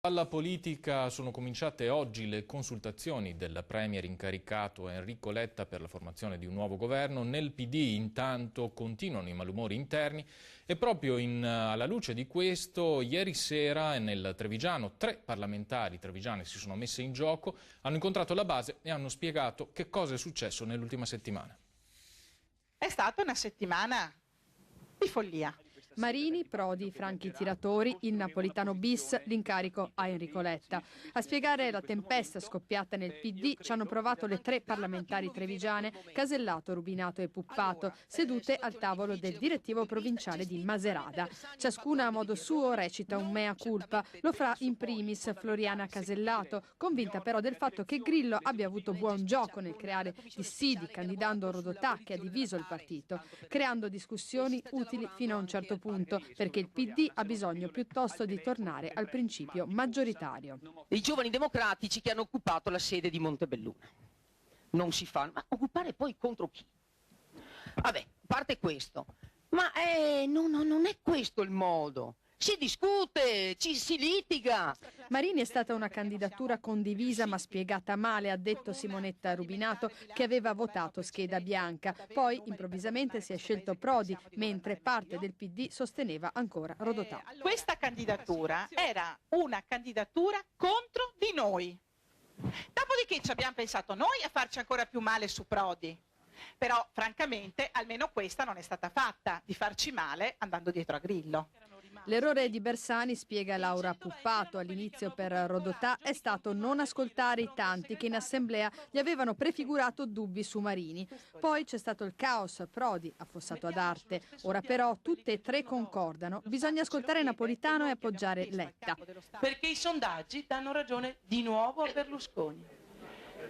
Alla politica sono cominciate oggi le consultazioni del premier incaricato Enrico Letta per la formazione di un nuovo governo. Nel PD intanto continuano i malumori interni e proprio alla luce di questo ieri sera nel Trevigiano 3 parlamentari trevigiani si sono messe in gioco, hanno incontrato la base e hanno spiegato che cosa è successo nell'ultima settimana. È stata una settimana di follia. Marini, Prodi, Franchi tiratori, il napolitano bis, l'incarico a Enrico Letta. A spiegare la tempesta scoppiata nel PD ci hanno provato le 3 parlamentari trevigiane, Casellato, Rubinato e Puppato, sedute al tavolo del direttivo provinciale di Maserada. Ciascuna a modo suo recita un mea culpa. Lo fa in primis Floriana Casellato, convinta però del fatto che Grillo abbia avuto buon gioco nel creare dissidi, candidando Rodotà che ha diviso il partito, creando discussioni utili fino a un certo punto, perché il PD ha bisogno piuttosto di tornare al principio maggioritario. I giovani democratici che hanno occupato la sede di Montebelluna. Non si fanno, ma occupare poi contro chi? Vabbè, parte questo, ma non è questo il modo. Si discute, ci si litiga. Marini è stata una candidatura condivisa ma spiegata male, ha detto Simonetta Rubinato, che aveva votato scheda bianca. Poi improvvisamente si è scelto Prodi, mentre parte del PD sosteneva ancora Rodotà. Questa candidatura era una candidatura contro di noi. Dopodiché ci abbiamo pensato noi a farci ancora più male su Prodi. Però francamente almeno questa non è stata fatta, di farci male andando dietro a Grillo. L'errore di Bersani, spiega Laura Puppato, all'inizio per Rodotà è stato non ascoltare i tanti che in assemblea gli avevano prefigurato dubbi su Marini. Poi c'è stato il caos, Prodi affossato ad arte. Ora però tutte e 3 concordano, bisogna ascoltare Napolitano e appoggiare Letta. Perché i sondaggi danno ragione di nuovo a Berlusconi.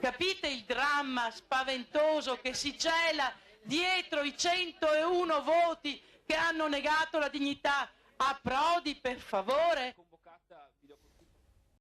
Capite il dramma spaventoso che si cela dietro i 101 voti che hanno negato la dignità a Prodi, per favore?